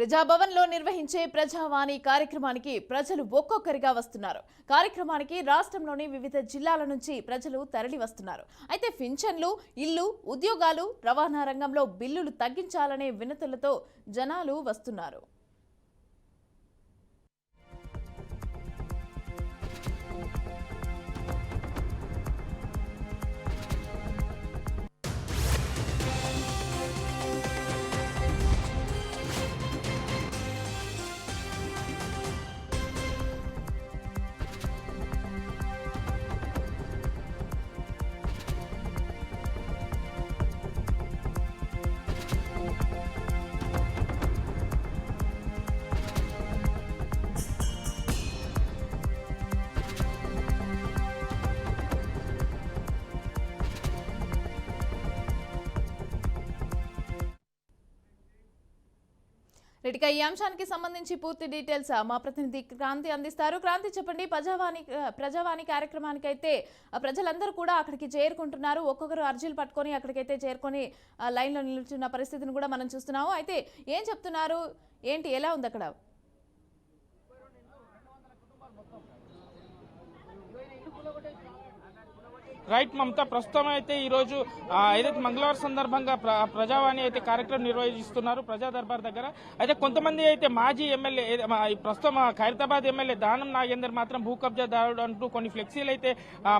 ప్రజాభవన్ లో నిర్వహించే ప్రజావాణి కార్యక్రమానికి ప్రజలు ఒక్కొక్కరిగా వస్తున్నారు. కార్యక్రమానికి రాష్ట్రంలోని వివిధ జిల్లాల నుంచి ప్రజలు తరలి వస్తున్నారు. అయితే పింఛన్లు, ఇల్లు, ఉద్యోగాలు, రవాణా రంగంలో బిల్లులు తగ్గించాలనే వినతులతో జనాలు వస్తున్నారు. ఇక ఈ అంశానికి సంబంధించి పూర్తి డీటెయిల్స్ మా ప్రతినిధి క్రాంతి అందిస్తారు. క్రాంతి, చెప్పండి. ప్రజావాణి కార్యక్రమానికి అయితే ప్రజలందరూ కూడా అక్కడికి చేరుకుంటున్నారు. ఒక్కొక్కరు అర్జీలు పట్టుకొని అక్కడికైతే చేరుకొని లైన్లో నిలుచున్న పరిస్థితిని కూడా మనం చూస్తున్నాము. అయితే ఏం చెప్తున్నారు, ఏంటి, ఎలా ఉంది అక్కడ? రైట్ మమతా, ప్రస్తుతం అయితే ఈరోజు ఏదైతే మంగళవారం సందర్భంగా ప్రజావాణి అయితే కార్యక్రమం నిర్వహిస్తున్నారు ప్రజా దర్బార్ దగ్గర. అయితే కొంతమంది అయితే మాజీ ఎమ్మెల్యే, ప్రస్తుతం ఖైరతాబాద్ ఎమ్మెల్యే దానం నాగేందర్ మాత్రం భూ కబ్జాదారుడు అంటూ కొన్ని ఫ్లెక్సీలు అయితే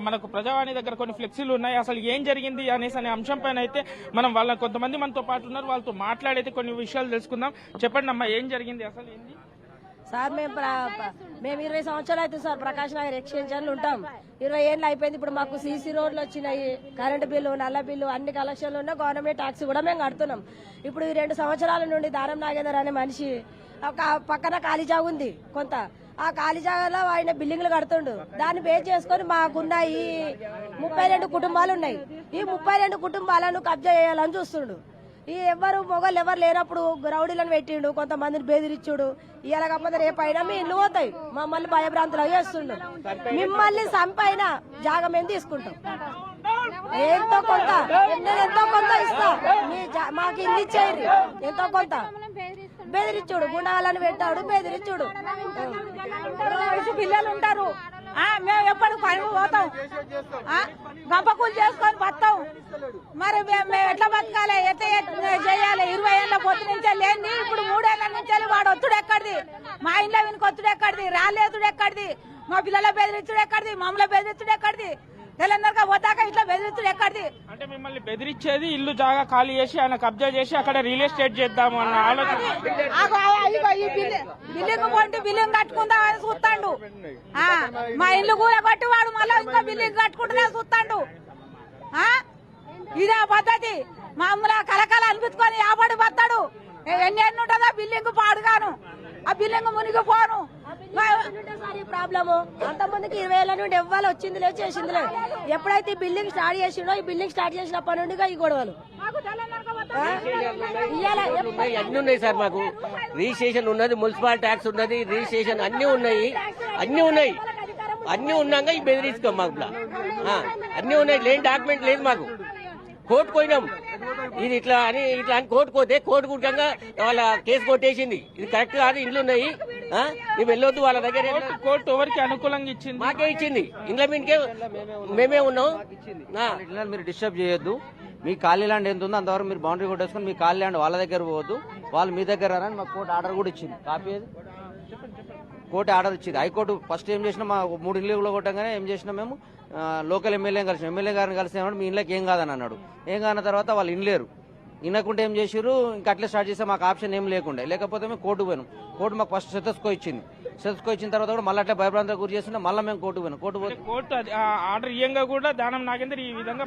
మనకు ప్రజావాణి దగ్గర కొన్ని ఫ్లెక్సీలు ఉన్నాయి. అసలు ఏం జరిగింది అనేసి అనే అంశం పైన అయితే మనం కొంతమంది మనతో పాటు ఉన్నారు, వాళ్ళతో మాట్లాడైతే కొన్ని విషయాలు తెలుసుకుందాం. చెప్పండి అమ్మా, ఏం జరిగింది, అసలు ఏంది? సార్ మేము 20 సంవత్సరాలు అవుతుంది సార్ ప్రకాష్ నగర్ ఎక్స్టెన్షన్లు ఉంటాం. 20 ఏళ్ళు అయిపోయింది. ఇప్పుడు మాకు సీసీ రోడ్లు వచ్చినాయి, కరెంటు బిల్లు, నల్ల బిల్లు, అన్ని కలెక్షన్లు ఉన్న గవర్నమెంట్ ట్యాక్స్ కూడా మేము కడుతున్నాం. ఇప్పుడు ఈ 2 సంవత్సరాల నుండి దానం నాగేందర్ అనే మనిషి పక్కన ఖాళీ జాగా ఉంది కొంత, ఆ ఖాళీ జాగాలో ఆయన బిల్డింగ్లు కడుతుండు. దాన్ని బేస్ చేసుకుని మాకున్న ఈ 32 కుటుంబాలు ఉన్నాయి. ఈ 32 కుటుంబాలను కబ్జా చేయాలని చూస్తుండు. ఈ మొగలు ఎవరు లేనప్పుడు రౌడీలను పెట్టిండు, కొంతమందిని బెదిరించుడు. ఇవాళ కాకపోతే రేపైనా మీ ఇల్లు పోతాయి, మమ్మల్ని భయభ్రాంతులు చేస్తుండు. మిమ్మల్ని చంపైనా జాగ మేము తీసుకుంటాం, ఎంతో కొంత ఇస్తా, మాకు ఇల్లు ఇచ్చేది ఎంతో కొంత. బెదిరించుడు, గుండాలను పెట్టాడు, బెదిరించుడు. పిల్లలు ఉంటారు, మేము ఎప్పుడు పని పోతాం, గంపకూలు చేసుకొని బతాం. మరి మేము ఎట్లా బతకాలి, ఎట్లా చేయాలి? 20 ఏళ్ళ పొత్తు నుంచే లేని ఇప్పుడు 3 ఏళ్ల నుంచే వాడు ఒత్తుడు ఎక్కడిది, మా ఇంట్లో వీనికి ఒత్తుడు ఎక్కడిది, రాలేదుడు ఎక్కడిది, మా పిల్లల బెదిరించుడు ఎక్కడిది, మమ్మల్ని బెదిరించుడు ఎక్కడిది, తెలంగాణ పోతాక ఇట్లా బెదిరించుడు ఎక్కడిది? అంటే మిమ్మల్ని బెదిరించేది ఇల్లు జాగా ఖాళీ చేసి ఆయన కబ్జా చేసి అక్కడ రియల్ ఎస్టేట్ చేద్దాము అన్న ఆలోచన. ఈ బిల్డింగ్ కొంటే బిల్డింగ్ కట్టుకుందామని చూస్తాడు. మా ఇల్లు కూర కొట్టి వాడు మళ్ళీ ఇంకో బిల్డింగ్ కట్టుకుంటుందా చూస్తాడు. ఇదే పద్ధతి. మామూలుగా కలకల అనిపించుకొని ఆపడి బతాడు. ఎన్ని ఉంటుందో బిల్డింగ్ పాడుగాను, ఆ బిల్డింగ్ మునిగిపోను. ప్రాబ్లము అంతమందికి 20 ఏళ్ల నుండి ఎవ్వాలి వచ్చింది లేదు, చేసింది లేదు. ఎప్పుడైతే ఈ బిల్డింగ్ స్టార్ట్ చేసిండో, ఈ బిల్డింగ్ స్టార్ట్ చేసినప్పటి నుండి ఈ గొడవలు అన్ని ఉన్నాయి సార్. మాకు రిజిస్ట్రేషన్ ఉన్నది, మున్సిపల్ ట్యాక్స్ ఉన్నది, రిజిస్ట్రేషన్ అన్ని ఉన్నాయి. అన్ని ఉన్నాక ఈ బెదిరించుకోం మాకు. అన్ని ఉన్నాయి, లేని డాక్యుమెంట్ లేదు మాకు. కోర్టు పోయినాం, ఇది ఇట్లా అని కోర్టు పోతే కోర్టు కూడంగా వాళ్ళ కేసు కొట్టేసింది. ఇది కరెక్ట్ కాదు, ఇండ్లు ఉన్నాయి, నువ్వు వెళ్ళొద్దు వాళ్ళ దగ్గర. కోర్టు ఎవరికి అనుకూలంగా ఇచ్చింది? మాకే ఇచ్చింది. ఇండ్ల మీదకే మేమే ఉన్నాం. మీరు డిస్టర్బ్ చేయొద్దు, మీ ఖాళీ ల్యాండ్ ఎంత ఉందో అంతవరకు మీరు బౌండరీ కొట్టేసుకుని మీ ఖాళీ ల్యాండ్ వాళ్ళ దగ్గర పోవద్దు, వాళ్ళు మీ దగ్గర రారని మాకు కోర్టు ఆర్డర్ కూడా ఇచ్చింది. కాపీ అది కోర్టు ఆర్డర్ ఇచ్చింది. హైకోర్టు ఫస్ట్ ఏం చేసినా, మా 3 ఇల్లు కొట్టంగానే ఏం చేసినా మేము లోకల్ ఎమ్మెల్యేని కలిసి, ఎమ్మెల్యే గారిని కలిసి ఏమన్నా మీ ఇళ్ళకి ఏం కాదని అన్నాడు. ఏం కాని తర్వాత వాళ్ళు ఇనలేరు. ఇనకుంటే ఏం చేసారు, ఇంకా అట్లే స్టార్ట్ చేస్తే మాకు ఆప్షన్ ఏం లేకుండే. లేకపోతే మేము కోర్టు పోయినాం. కోర్టు మాకు ఫస్ట్ స్టెతస్కో ఇచ్చింది. స్టెతస్కో ఇచ్చిన తర్వాత కూడా మళ్ళీ అట్లా భయభ్రాంతకు గురి చేస్తుంటే మళ్ళీ మేము కోర్టు పోయినాం. కోర్టు ఆర్డర్ ఇయ్యంగా కూడా దానం నాగేందర్ ఈ విధంగా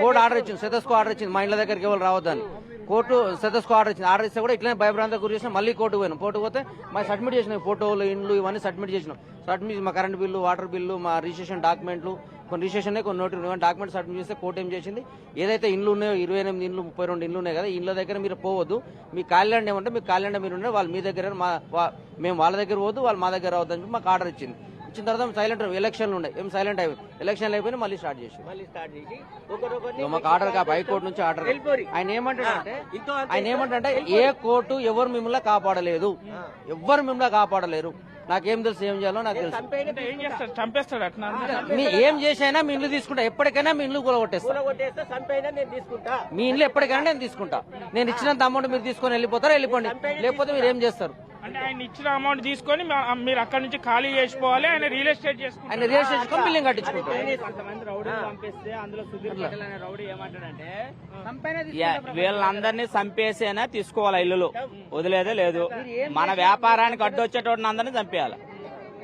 కోర్టు ఆర్డర్ ఇచ్చింది, స్టెతస్కో ఆర్డర్ ఇచ్చింది, మా ఇళ్ళ దగ్గరికి ఎవరు రావద్దని. కోర్టు స్టెతస్కో ఆర్డర్ ఇచ్చింది. ఆర్డర్ ఇస్తే కూడా ఇట్లనే భయభ్రాంతకు గురి చేసినా మళ్ళీ కోర్టు పోయినాం. కోర్టు పోతే మా సబ్మిట్ చేసినాం, ఫోటోలు, ఇండ్లు ఇవన్నీ సబ్మిట్ చేసినాం. సబ్మిట్ మా కరెంట్ బిల్లు, వాటర్ బిల్లు, మా రిజిస్ట్రేషన్ డాక్యుమెంట్లు, కొన్ని రిజిస్ట్రేషన్ కొన్ని నోటిఫికేషన్ డాక్యుమెంట్ సబ్మిట్ చేస్తే కోర్టు ఏం చేసింది, ఏదైతే ఇండ్లు ఉన్నాయో 28 ఇండ్లు 32 ఇండ్లు ఉన్నాయి కదా, ఇండ్ల దగ్గర మీరు పోవద్దు, మీ ఖాళీ ఏమంటే మీ ఖాళీ మీరు ఉండే వాళ్ళు మీ దగ్గర, మేము వాళ్ళ దగ్గర పోవద్దు, వాళ్ళు మా దగ్గర రావద్దని మాకు ఆర్డర్ ఇచ్చింది. వచ్చిన తర్వాత సైలెంట్ ఎలక్షన్లు ఉన్నాయి, ఏం సైలెంట్ అయిపోయి ఎలక్షన్లు అయిపోయి మళ్ళీ స్టార్ట్ చేసి మాకు ఆర్డర్ కాపీ హైకోర్టు నుంచి ఆర్డర్. ఆయన ఏమంటాడంటే ఏ కోర్టు ఎవరు మిమ్మల్ని కాపాడలేదు, ఎవరు మిమ్మల్ని కాపాడలేరు, నాకేం తెలుసు ఏం చేయాలో నాకు తెలుసు. ఏం చేస్తాడు? చంపేస్తాడు అట్లా. మీ ఏం చేసైనా మీ ఇల్లు తీసుకుంటా, ఎప్పటికైనా మీ ఇల్లు కూలగొట్టేస్తా, మీ ఇల్లు ఎప్పటికైనా నేను తీసుకుంటా. నేను ఇచ్చినంత అమౌంట్ మీరు తీసుకొని వెళ్ళిపోతారా, వెళ్ళిపోండి, లేకపోతే మీరు ఏం చేస్తారు. అంటే ఆయన ఇచ్చిన అమౌంట్ తీసుకొని మీరు అక్కడ నుంచి ఖాళీ చేసుకోవాలి, ఆయన రియల్ ఎస్టేట్ చేసుకుంటారు. ఆయన రియల్ ఎస్టేట్ చేసుకొని బిల్డింగ్ కట్టించుకుంటారు. వీళ్ళందరినీ చంపేసేనా తీసుకోవాలి, ఇల్లులు వదిలేదే లేదు. మన వ్యాపారానికి అడ్డొచ్చేటోడిని అందరినీ చంపేయాలి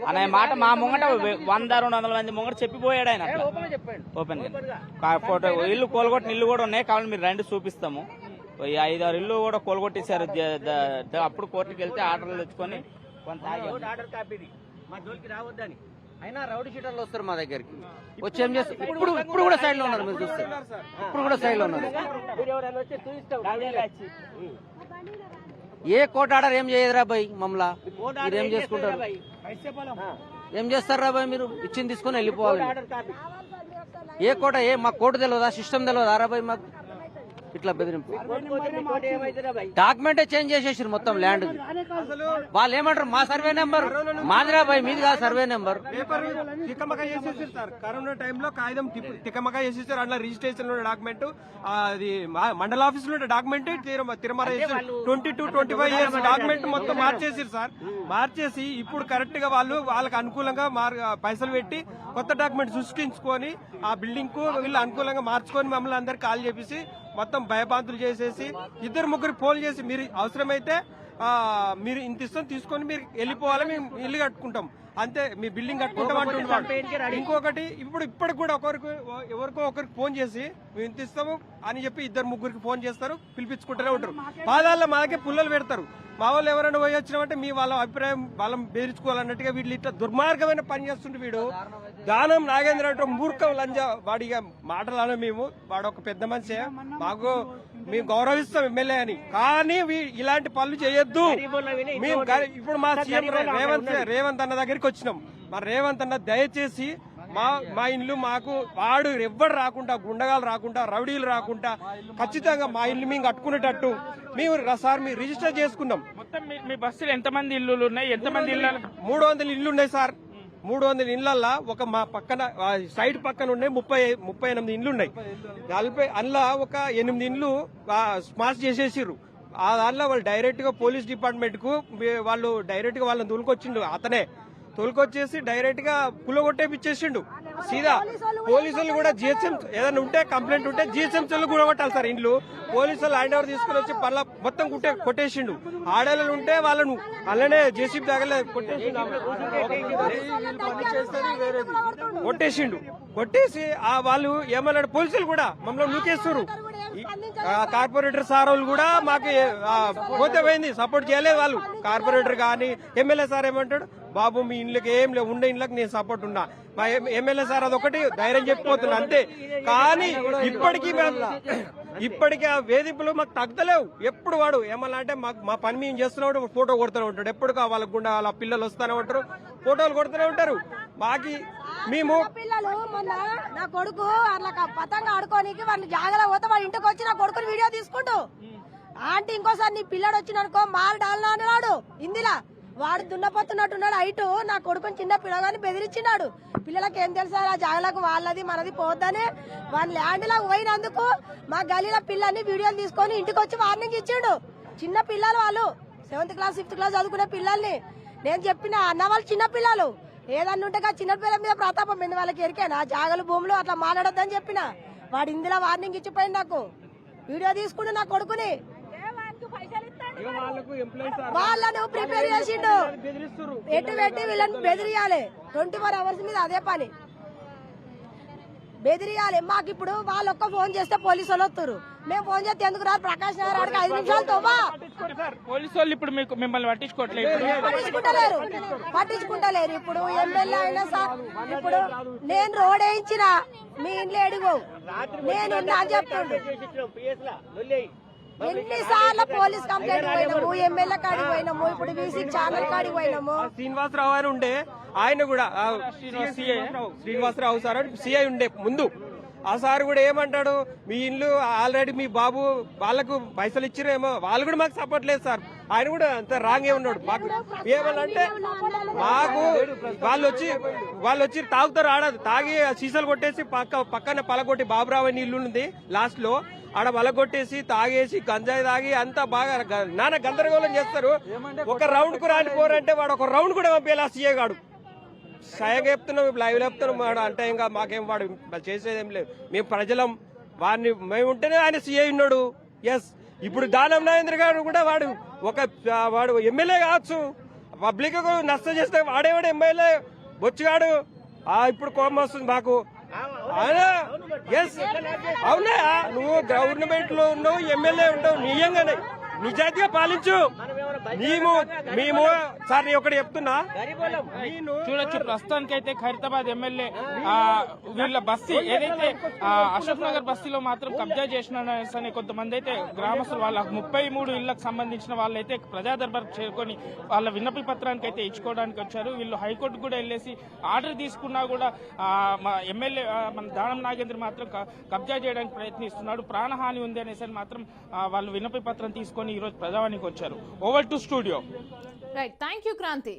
అనే మాట మా ముంగట 100-200 మంది ముంగట చెప్పిపోయాడు ఆయన. ఓపెన్ గా ఫోటో ఇల్లు కోలుగొట్టిన ఇల్లు కూడా ఉన్నాయి, కావాలి మీరు రండి చూపిస్తాము. 5-6 ఇల్లు కూడా కోలుగొట్టేశారు. అప్పుడు కోర్టుకి వెళ్తే ఆర్డర్లు తెచ్చుకొని కొంత రావద్దని అయినా రౌడీ షీటర్లు వస్తారు మా దగ్గరికి వచ్చి ఏం చేస్తారు. ఇప్పుడు కూడా సైడ్ లో ఉన్నారు, మీరు చూస్తే ఇప్పుడు కూడా సైడ్ లో ఉన్నారు. ఏ కోర్టు ఆర్డర్ ఏం చేయదురా బాయ్, మమ్మల్ని మీరు ఏం చేసుకుంటారు, ఏం చేస్తారా బాయ్, మీరు ఇచ్చింది తీసుకొని వెళ్ళిపోవాలి. ఏ కోట మాకు కోర్టు తెలియదా, సిస్టమ్ తెలియదా రా బాయ్ మాకు. ఇట్లా బెదిరింపు డాక్యుమెంటే చేంజ్ చేసేసారు మొత్తం ల్యాండ్. వాళ్ళు ఏమంటారు మా సర్వే నెంబర్ మాదిరా బాయ్, మీది కాదు సర్వే నెంబర్. తికమక చేసేసారు సార్, కరోనా టైంలో కాగితం తికమక చేసేసారు. అందులో రిజిస్ట్రేషన్ లో డాక్యుమెంట్, అది మండల ఆఫీస్ లో డాక్యుమెంట్ తిరుమల 22-25 ఇయర్స్ డాక్యుమెంట్ మొత్తం మార్చేసారు సార్. మార్చేసి ఇప్పుడు కరెక్ట్ గా వాళ్ళకి అనుకూలంగా పైసలు పెట్టి కొత్త డాక్యుమెంట్ సృష్టించుకొని ఆ బిల్డింగ్ కు వీళ్ళు అనుకూలంగా మార్చుకొని మమ్మల్ని అందరు కాల్ చేసి మొత్తం భయభ్రాంతులు చేసేసి 2-3 ఫోన్ చేసి మీరు అవసరమైతే మీరు ఇంత ఇష్టం తీసుకొని మీరు వెళ్ళిపోవాలి, మేము ఇల్లు కట్టుకుంటాం అంతే, మీ బిల్డింగ్ కట్టుకుంటాం అంటున్నాడు. ఇంకొకటి ఇప్పుడు కూడా ఎవరికో ఒకరికి ఫోన్ చేసి మేము ఇంత ఇస్తాము అని చెప్పి 2-3 ఫోన్ చేస్తారు, పిలిపించుకుంటూనే ఉంటారు. పాదాల్లో మాకే పుల్లలు పెడతారు. మా వాళ్ళు ఎవరైనా పోయి వచ్చినామంటే మీ వాళ్ళ అభిప్రాయం వాళ్ళని బెదిరించుకోవాలన్నట్టుగా వీళ్ళు ఇట్లా దుర్మార్గమైన పని చేస్తుంటే వీడు దానం నాగేంద్ర అంటే మూర్ఖం లంజ వాడిగా మాటలాను. మేము వాడు ఒక పెద్ద మనిషి, మాకు మేము గౌరవిస్తాం ఎమ్మెల్యే అని, కానీ ఇలాంటి పనులు చేయొద్దు. మేము ఇప్పుడు మా సీఎం రేవంత్ అన్న దగ్గరికి వచ్చినాం. మా రేవంత్ అన్న దయచేసి మా ఇల్లు మాకు వాడు ఎవ్వరు రాకుండా, గుండగాలు రాకుండా, రౌడీలు రాకుండా ఖచ్చితంగా మా ఇల్లు మేము కట్టుకునేటట్టు మేము సార్ మేము రిజిస్టర్ చేసుకున్నాం. మొత్తం మీ బస్సులో ఎంతమంది ఇల్లులు ఉన్నాయి, ఎంతమంది ఇల్లు? 300 ఇల్లు ఉన్నాయి సార్. 300 ఇళ్లల్లో ఒక మా పక్కన సైడ్ పక్కన ఉన్నాయి 38 ఇండ్లు ఉన్నాయి. 40 అందులో ఒక 8 ఇండ్లు స్మాష్ చేసేసిర్రు. దానిలో వాళ్ళు డైరెక్ట్ గా పోలీస్ డిపార్ట్మెంట్ కు వాళ్ళు డైరెక్ట్ గా వాళ్ళని తోలుకొచ్చిండు. అతనే తోలుకొచ్చేసి డైరెక్ట్ గా పుల్లగొట్టేపిచ్చేసిండు సీదా. పోలీసులు కూడా జిహెచ్ఎం ఏదైనా ఉంటే కంప్లైంట్ ఉంటే జిహెచ్ఎం కూడా కొట్టాలి సార్ ఇండ్లు. పోలీసులు హ్యాండ్ ఓవర్ తీసుకుని వచ్చి పళ్ళ మొత్తం కొట్టేసిండు. ఆడేళ్ళు ఉంటే వాళ్ళను అలానే జేసీబీ దగ్గర కొట్టేసిండు. కొట్టేసి వాళ్ళు ఏమన్నాడు, పోలీసులు కూడా మమ్మల్ని నూకేస్తారు. కార్పొరేటర్ సార్ వాళ్ళు కూడా మాకు పోతే పోయింది, సపోర్ట్ చేయలేదు వాళ్ళు. కార్పొరేటర్ కానీ ఎమ్మెల్యే సార్ ఏమంటాడు, బాబు మీ ఇండ్లకి ఏం లేవు, ఉండే ఇండ్లకి నేను సపోర్ట్ ఉన్నా. మా ఎమ్మెల్యే సార్ అదొకటి ధైర్యం చెప్పిపోతున్నా అంతే. కానీ ఇప్పటికీ ఆ వేధింపులు మాకు తగ్గలేవు. ఎప్పుడు వాడు ఏమన్నా అంటే మా పని మేము చేస్తున్నాడు, ఫోటో కొడుతూనే ఉంటాడు. ఎప్పుడు వాళ్ళ గుండా వాళ్ళ పిల్లలు వస్తూనే ఉంటారు, ఫోటోలు కొడుతూనే ఉంటారు. మాకి మేము పిల్లలు మొన్న నా కొడుకు అట్లా పతంగ ఆడుకోనికి వాళ్ళు జాగలో పోతే వాళ్ళ ఇంటికి వచ్చి నా కొడుకుని వీడియో తీసుకుంటూ ఆంటీ ఇంకోసారి నీ పిల్లడు వచ్చిననుకో మారు డాల్నా అన్నాడు హిందీలా. వాడు దున్నపోతున్నట్టున్నాడు హైటు. నా కొడుకుని చిన్న పిల్లగాని బెదిరించినాడు. పిల్లలకి ఏం తెలుసా ఆ జాగలకు వాళ్ళది మనది పోద్దని వాళ్ళ ల్యాండ్ లా పోయినందుకు మా గలీల పిల్లల్ని వీడియోలు తీసుకొని ఇంటికి వచ్చి వార్నింగ్ ఇచ్చిండు. చిన్న పిల్లలు వాళ్ళు 7th క్లాస్ 5th క్లాస్ చదువుకునే పిల్లల్ని నేను చెప్పిన అన్న వాళ్ళు చిన్న పిల్లలు ఏదన్నా ఉంటే చిన్న పిల్లల మీద ప్రతాపం మీద వాళ్ళకి ఎరికేనా జాగలు భూములు అట్లా మాట్లాడొద్దని చెప్పిన. వాడు ఇందులో వార్నింగ్ ఇచ్చిపోయింది. నాకు వీడియో తీసుకుంటూ నా కొడుకుని వాళ్ళను ప్రిపేర్ చేసిండు. ఎటు పెట్టి వీళ్ళని బెదిరియాలి. 24 అవర్స్ మీద అదే పని బెదిరియాలి. మాకు ఇప్పుడు వాళ్ళు ఒక్క ఫోన్ చేస్తే పోలీసు వాళ్ళు వస్తారు. మేము ఫోన్ చేస్తే ఎందుకు రాదు, ప్రకాష్ నగర్ ఆడికి 5 నిమిషాలు తోమా. పోలీసు వాళ్ళు ఇప్పుడు మిమ్మల్ని పట్టించుకుంటలేరు. ఇప్పుడు ఎమ్మెల్యే అయినా సార్ ఇప్పుడు నేను రోడ్ వేయించిన మీ ఇంట్లో ఎడుగు నేను చెప్తుండు. ఎన్నిసార్లు పోలీస్ కంప్లైంట్ పోయినాము, ఎమ్మెల్యే కాడికి పోయినాము, ఇప్పుడు వీసీ ఛానల్ కాడికి పోయినాము. శ్రీనివాసరావు అని ఉండే ఆయన కూడా శ్రీనివాసరావు సార్ అని సిఐ ఉండే ముందు. ఆ సార్ కూడా ఏమంటాడు, మీ ఇల్లు ఆల్రెడీ మీ బాబు వాళ్ళకు పైసలు ఇచ్చిరేమో, వాళ్ళు కూడా మాకు సపోర్ట్ లేదు సార్. ఆయన కూడా అంత రాంగే ఉన్నాడు. మాకు ఏమనంటే మాకు వాళ్ళు వచ్చి తాగుతారు, ఆడదు తాగి సీసాలు కొట్టేసి పక్కన పలకొట్టి బాబురావు అని ఇల్లు ఉంది లాస్ట్ లో, ఆడ పలకొట్టేసి తాగేసి గంజాయి తాగి అంతా బాగా నాన్న గందరగోళం చేస్తారు. ఒక రౌండ్ కు రాని పోరంటే వాడు ఒక రౌండ్ కూడా పంపేలా సీఏ గాడు. స్వయంగా చెప్తున్నాం, లైవ్ చెప్తున్నాం వాడు అంటే ఇంకా మాకేం వాడు చేసేదేం లేదు. మేము ప్రజలం, వాడిని మేము ఉంటేనే ఆయన సీఐ ఉన్నాడు. ఎస్, ఇప్పుడు దానం నాగేంద్ర గారు కూడా వాడు ఎమ్మెల్యే కావచ్చు, పబ్లిక్ నష్టం చేస్తే వాడేవాడు ఎమ్మెల్యే బొచ్చుగాడు. ఇప్పుడు కోపం వస్తుంది మాకు. ఎస్ అవునా, నువ్వు గవర్నమెంట్ లో ఉన్నావు, ఎమ్మెల్యే ఉంటావు, నిజంగానే నిజాయితీగా పాలించు. మేము సార్ నేను ఒకటి చెప్తున్నా, చూడొచ్చు ప్రస్తుతానికైతే ఖైరతాబాద్ ఎమ్మెల్యే వీళ్ళ బస్తీ ఏదైతే అశోక్ నగర్ బస్తీలో మాత్రం కబ్జా చేసిన కొంతమంది అయితే గ్రామస్తులు వాళ్ళ 33 ఇళ్లకు సంబంధించిన వాళ్ళైతే ప్రజా దర్బార్ చేరుకొని వాళ్ళ విన్నపి పత్రానికి అయితే ఇచ్చుకోవడానికి వచ్చారు. వీళ్ళు హైకోర్టు కూడా వెళ్ళేసి ఆర్డర్ తీసుకున్నా కూడా మా ఎమ్మెల్యే మన దానం నాగేంద్ర మాత్రం కబ్జా చేయడానికి ప్రయత్నిస్తున్నాడు, ప్రాణహాని ఉంది అనేసి మాత్రం వాళ్ళు విన్నపి పత్రం తీసుకొని ఈ రోజు ప్రజావానికి వచ్చారు. Over to studio. Right, thank you Kranti.